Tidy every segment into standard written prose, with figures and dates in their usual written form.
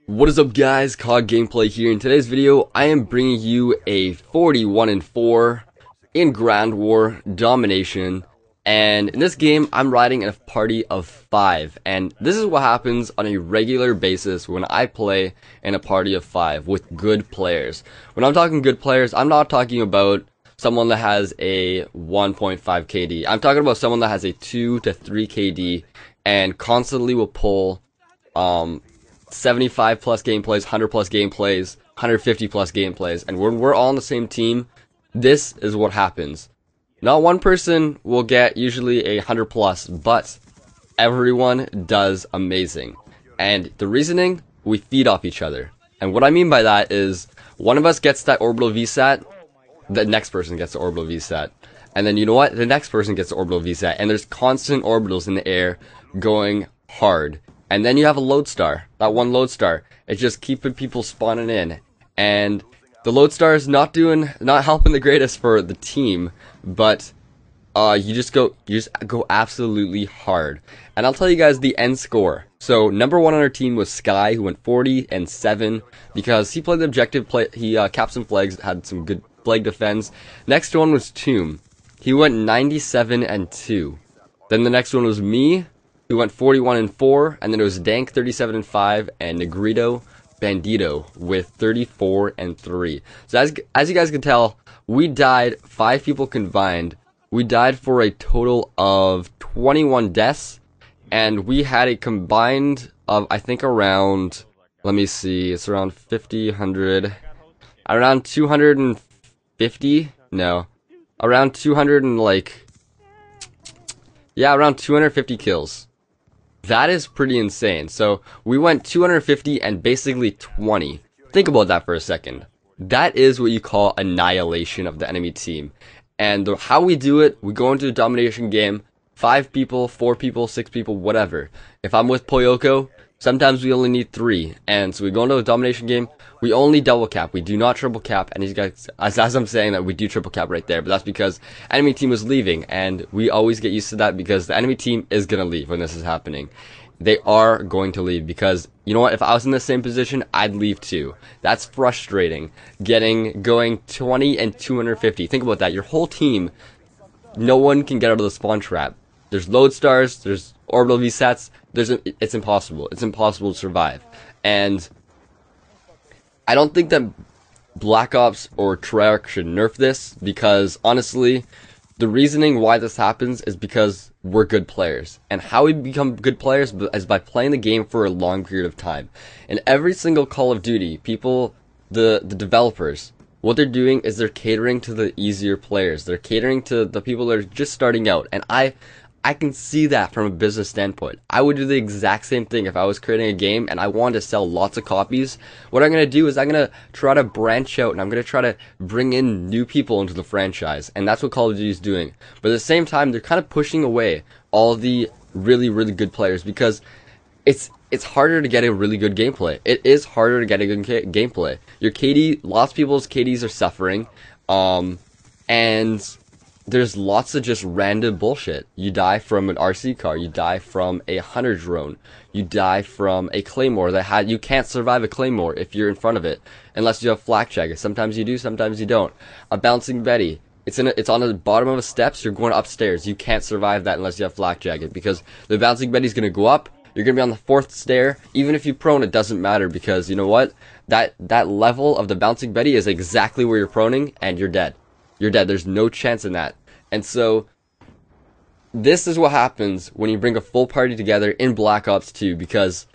What is up, guys? COD Gameplay here. In today's video, I am bringing you a 41-4 in Ground War Domination, and in this game, I'm riding in a party of 5, and this is what happens on a regular basis when I play in a party of 5 with good players. When I'm talking good players, I'm not talking about someone that has a 1.5 KD. I'm talking about someone that has a 2 to 3 KD and constantly will pull 75 plus gameplays, 100 plus gameplays, 150 plus gameplays, and when we're all on the same team, this is what happens. Not one person will get usually a 100 plus, but everyone does amazing. And the reasoning, we feed off each other. And what I mean by that is, one of us gets that orbital VSAT, the next person gets the orbital VSAT. And then you know what? The next person gets the orbital VSAT. And there's constant orbitals in the air going hard. And then you have a Lodestar. That one Lodestar. It's just keeping people spawning in. And the Lodestar is not helping the greatest for the team, but you just go absolutely hard. And I'll tell you guys the end score. So number 1 on our team was Sky, who went 40-7 because he played the objective. He capped some flags, had some good flag defense. Next one was Tomb. He went 97-2. Then the next one was me, who went 41-4, and then it was Dank 37-5 and Negrito Bandito with 34-3. So as you guys can tell, we died 5 people combined. We died for a total of 21 deaths, and we had a combined of I think around, let me see, it's around 50, 100, around 250. No, around 200 and around 250 kills. That is pretty insane. So we went 250 and basically 20. Think about that for a second. That is what you call annihilation of the enemy team. And how we do it, we go into a domination game, 5 people, 4 people, 6 people, whatever. If I'm with Poyoko, sometimes we only need 3. And so we go into a domination game, we only double cap, we do not triple cap. And these guys, as I'm saying that, we do triple cap right there, but that's because enemy team was leaving, and we always get used to that because the enemy team is gonna leave when this is happening. They are going to leave because, you know what, if I was in the same position, I'd leave too. That's frustrating. Going 20 and 250. Think about that. Your whole team, no one can get out of the spawn trap. There's Lodestars, there's orbital VSATs, it's impossible. It's impossible to survive. And I don't think that Black Ops or Treyarch should nerf this, because honestly, the reasoning why this happens is because we're good players. And how we become good players is by playing the game for a long period of time. In every single Call of Duty, the developers, what they're doing is they're catering to the easier players. They're catering to the people that are just starting out. And I can see that from a business standpoint. I would do the exact same thing if I was creating a game and I wanted to sell lots of copies. What I'm going to do is I'm going to try to branch out and I'm going to try to bring in new people into the franchise. And that's what Call of Duty is doing. But at the same time, they're kind of pushing away all the really, really good players because it's harder to get a really good gameplay. It is harder to get a good gameplay. Your KD, lots of people's KDs are suffering. And there's lots of just random bullshit. You die from an RC car, you die from a hunter drone, you die from a claymore you can't survive a claymore if you're in front of it, unless you have flak jacket. Sometimes you do, sometimes you don't. A bouncing Betty, it's on the bottom of the steps, you're going upstairs. You can't survive that unless you have flak jacket, because the bouncing Betty's gonna go up, you're gonna be on the 4th stair. Even if you prone, it doesn't matter, because you know what? That level of the bouncing Betty is exactly where you're proning, and you're dead. You're dead. There's no chance in that. And so, this is what happens when you bring a full party together in Black Ops 2, because,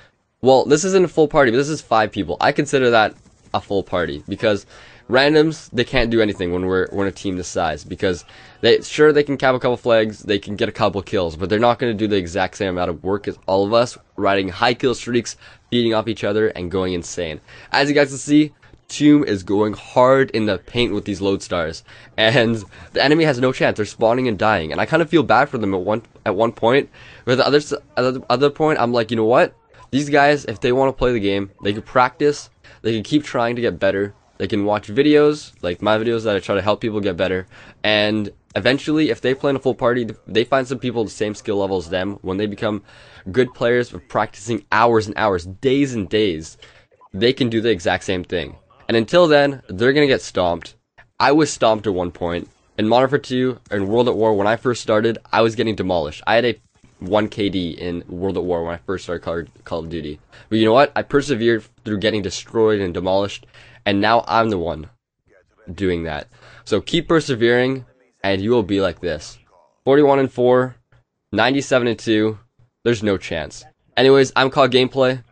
well, this isn't a full party, but this is 5 people. I consider that a full party, because randoms, they can't do anything when we're a team this size, because they can cap a couple flags, they can get a couple kills, but they're not going to do the exact same amount of work as all of us, riding high kill streaks, feeding off each other, and going insane. As you guys can see, Tomb is going hard in the paint with these Lodestars, and the enemy has no chance. They're spawning and dying, and I kind of feel bad for them at one point. But at the other point, I'm like, you know what? These guys, if they want to play the game, they can practice. They can keep trying to get better. They can watch videos, like my videos that I try to help people get better. And eventually, if they play in a full party, they find some people the same skill level as them. When they become good players of practicing hours and hours, days and days, they can do the exact same thing. And until then, they're gonna get stomped. I was stomped at one point. In Modern Warfare 2, and World at War, when I first started, I was getting demolished. I had a 1 KD in World at War when I first started Call of Duty. But you know what? I persevered through getting destroyed and demolished, and now I'm the one doing that. So keep persevering, and you will be like this. 41-4, 97-2, there's no chance. Anyways, I'm Called Gameplay,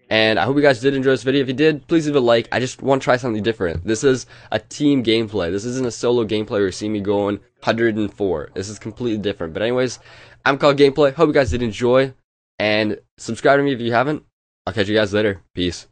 and I hope you guys did enjoy this video. If you did, please leave a like. I just want to try something different. This is a team gameplay. This isn't a solo gameplay where you see me going 104. This is completely different. But anyways, I'm Called Gameplay. Hope you guys did enjoy, and subscribe to me if you haven't. I'll catch you guys later. Peace.